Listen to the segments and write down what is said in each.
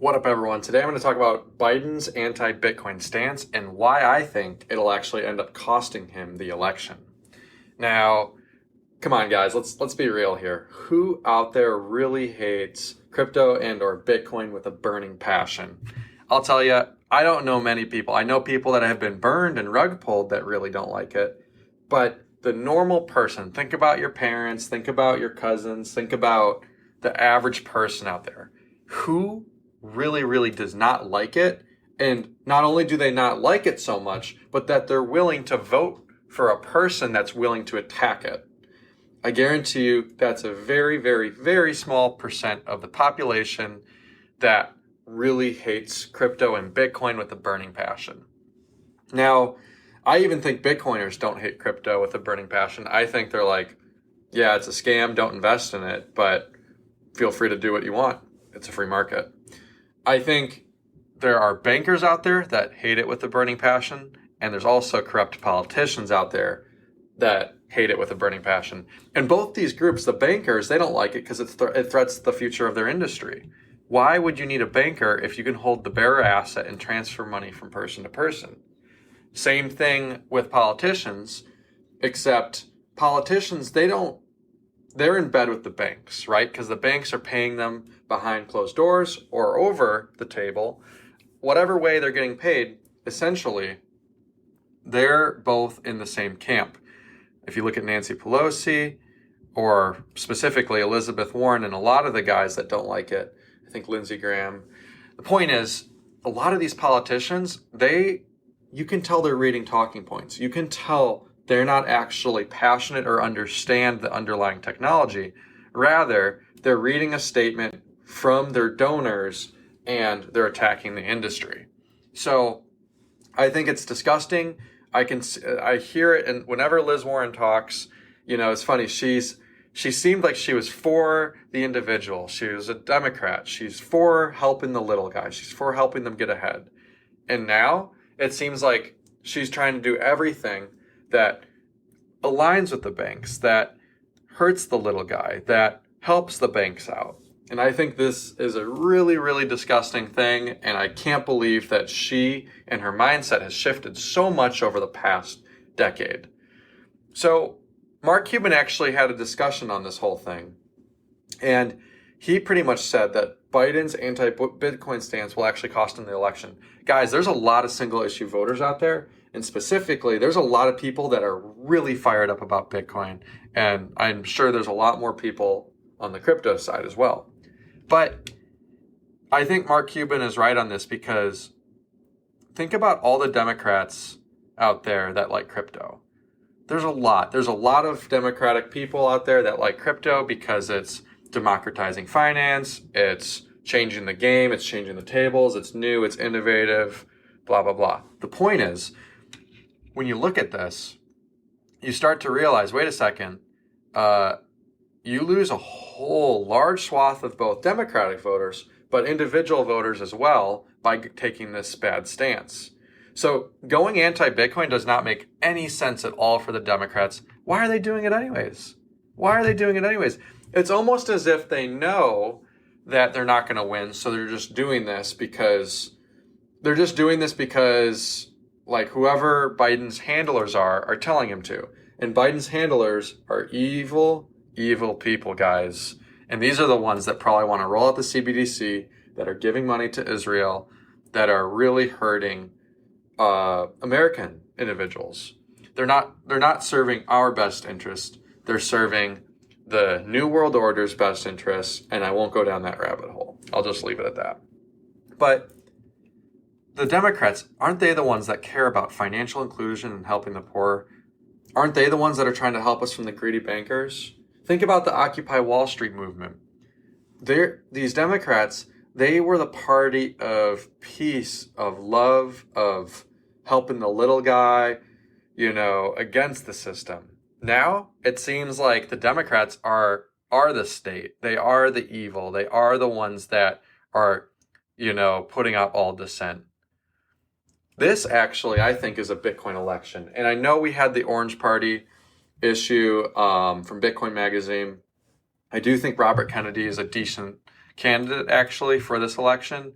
What up, everyone? Today I'm going to talk about Biden's anti-Bitcoin stance and why I think it'll actually end up costing him the election. Now, come on, guys, let's be real here. Who out there really hates crypto and or Bitcoin with a burning passion? I'll tell you, I don't know many people. I know people that have been burned and rug pulled that really don't like it. But the normal person, think about your parents, think about your cousins, think about the average person out there. Who really does not like it, and not only do they not like it so much, but that they're willing to vote for a person that's willing to attack it. I guarantee you that's a very small percent of the population that really hates crypto and Bitcoin with a burning passion. Now, I even think Bitcoiners don't hate crypto with a burning passion. I think they're like, yeah, it's a scam, don't invest in it, but feel free to do what you want. It's a free market. I think there are bankers out there that hate it with a burning passion, and there's also corrupt politicians out there that hate it with a burning passion. And both these groups, the bankers, they don't like it because it threats the future of their industry. Why would you need a banker if you can hold the bearer asset and transfer money from person to person? Same thing with politicians, except politicians, they're in bed with the banks, right? Because the banks are paying them behind closed doors or over the table. Whatever way they're getting paid, essentially, they're both in the same camp. If you look at Nancy Pelosi, or specifically Elizabeth Warren and a lot of the guys that don't like it, I think Lindsey Graham, the point is, a lot of these politicians, you can tell they're reading talking points. You can tell they're not actually passionate or understand the underlying technology. Rather, they're reading a statement from their donors and they're attacking the industry. So I think it's disgusting. I hear it, and whenever Liz Warren talks, it's funny. She seemed like she was for the individual. She was a Democrat. She's for helping the little guy. She's for helping them get ahead. And now it seems like she's trying to do everything that aligns with the banks, that hurts the little guy, that helps the banks out. And I think this is a really disgusting thing, and I can't believe that she and her mindset has shifted so much over the past decade. So Mark Cuban actually had a discussion on this whole thing, and he pretty much said that Biden's anti-Bitcoin stance will actually cost him the election. Guys, there's a lot of single-issue voters out there, and specifically, there's a lot of people that are really fired up about Bitcoin, and I'm sure there's a lot more people on the crypto side as well. But I think Mark Cuban is right on this, because think about all the Democrats out there that like crypto. There's a lot of Democratic people out there that like crypto because it's democratizing finance, it's changing the game, it's changing the tables, it's new, it's innovative, blah, blah, blah. The point is, when you look at this, you start to realize, wait a second, you lose a whole large swath of both Democratic voters, but individual voters as well by taking this bad stance. So going anti-Bitcoin does not make any sense at all for the Democrats. Why are they doing it anyways? It's almost as if they know that they're not going to win, so they're just doing this because like whoever Biden's handlers are telling him to. And Biden's handlers are evil people, guys. And these are the ones that probably want to roll out the CBDC, that are giving money to Israel, that are really hurting American individuals. They're not serving our best interest. They're serving the New World Order's best interests, and I won't go down that rabbit hole. I'll just leave it at that. But the Democrats, aren't they the ones that care about financial inclusion and helping the poor? Aren't they the ones that are trying to help us from the greedy bankers? Think about the Occupy Wall Street movement. These Democrats, they were the party of peace, of love, of helping the little guy, against the system. Now, it seems like the Democrats are the state. They are the evil. They are the ones that are, putting out all dissent. This actually, I think, is a Bitcoin election. And I know we had the Orange Party issue from Bitcoin Magazine. I do think Robert Kennedy is a decent candidate actually for this election,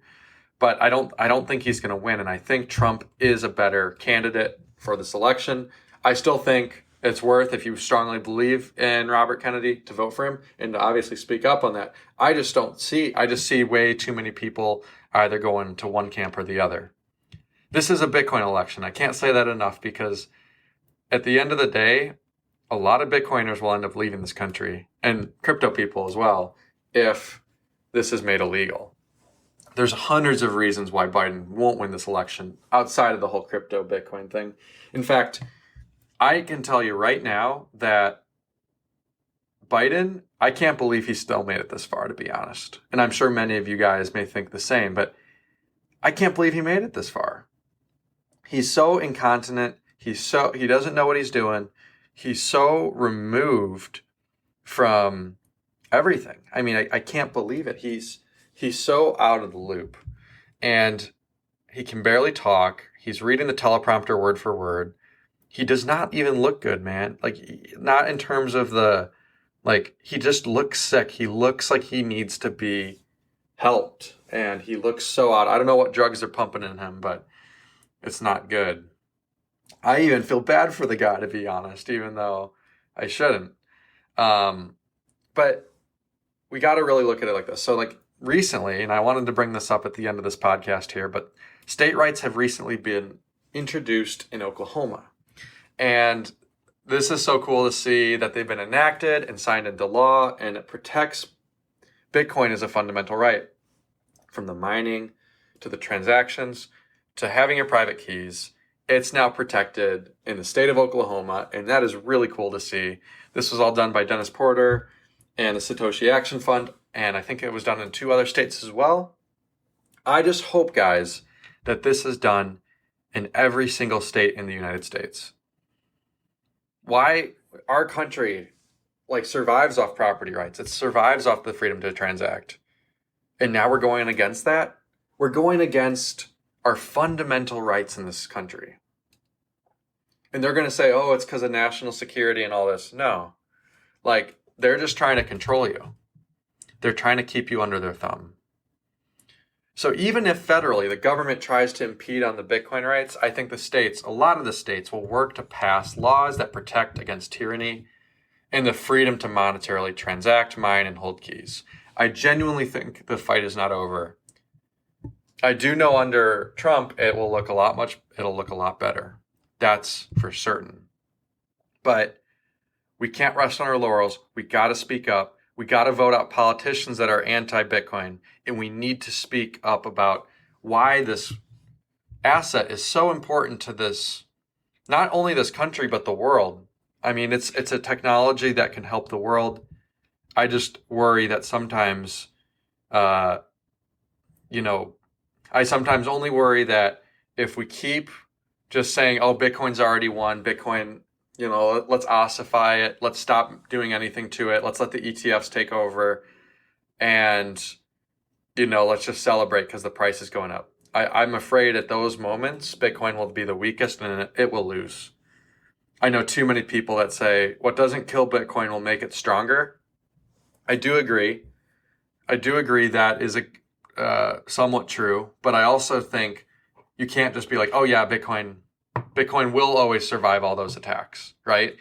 but I don't think he's going to win, and I think Trump is a better candidate for this election. I still think it's worth, if you strongly believe in Robert Kennedy, to vote for him and to obviously speak up on that. I just see way too many people either going to one camp or the other. This is a Bitcoin election. I can't say that enough, because at the end of the day, a lot of Bitcoiners will end up leaving this country, and crypto people as well, if this is made illegal. There's hundreds of reasons why Biden won't win this election outside of the whole crypto Bitcoin thing. In fact, I can tell you right now that Biden, I can't believe he still made it this far, to be honest. And I'm sure many of you guys may think the same, but I can't believe he made it this far. He's so incontinent. He doesn't know what he's doing. He's so removed from everything. I mean, I can't believe it. He's so out of the loop, and he can barely talk. He's reading the teleprompter word for word. He does not even look good, man. Like, not in terms of he just looks sick. He looks like he needs to be helped, and he looks so out. I don't know what drugs they're pumping in him, but it's not good. I even feel bad for the guy, to be honest, even though I shouldn't. But we got to really look at it like this. So, recently, and I wanted to bring this up at the end of this podcast here, but state rights have recently been introduced in Oklahoma. And this is so cool to see that they've been enacted and signed into law, and it protects Bitcoin as a fundamental right. From the mining to the transactions to having your private keys, it's now protected in the state of Oklahoma, and that is really cool to see. This was all done by Dennis Porter and the Satoshi Action Fund, and I think it was done in 2 other states as well. I just hope, guys, that this is done in every single state in the United States. Why our country survives off property rights. It survives off the freedom to transact. And now we're going against that. We're going against our fundamental rights in this country. And they're going to say, oh, it's because of national security and all this. No. They're just trying to control you. They're trying to keep you under their thumb. So even if federally the government tries to impede on the Bitcoin rights, I think a lot of the states will work to pass laws that protect against tyranny and the freedom to monetarily transact, mine, and hold keys. I genuinely think the fight is not over. I do know under Trump it'll look a lot better. That's for certain. But we can't rest on our laurels. We got to speak up. We got to vote out politicians that are anti-Bitcoin, and we need to speak up about why this asset is so important to this, not only this country, but the world. I mean, it's a technology that can help the world. I just worry that sometimes, I sometimes only worry that if we keep just saying, oh, Bitcoin's already won, Bitcoin, let's ossify it. Let's stop doing anything to it. Let's let the ETFs take over. And, let's just celebrate because the price is going up. I'm afraid at those moments, Bitcoin will be the weakest and it will lose. I know too many people that say, what doesn't kill Bitcoin will make it stronger. I do agree. That is somewhat true. But I also think you can't just be like, oh yeah, Bitcoin will always survive all those attacks, right?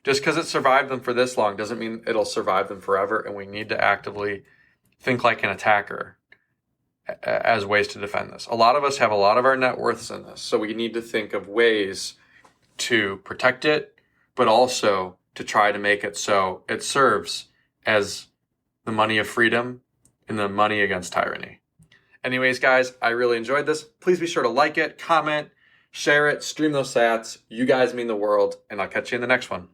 Just because it survived them for this long doesn't mean it'll survive them forever, and we need to actively think like an attacker as ways to defend this. A lot of us have a lot of our net worths in this, so we need to think of ways to protect it, but also to try to make it so it serves as the money of freedom and the money against tyranny. Anyways, guys, I really enjoyed this. Please be sure to like it, comment, share it, stream those sats. You guys mean the world, and I'll catch you in the next one.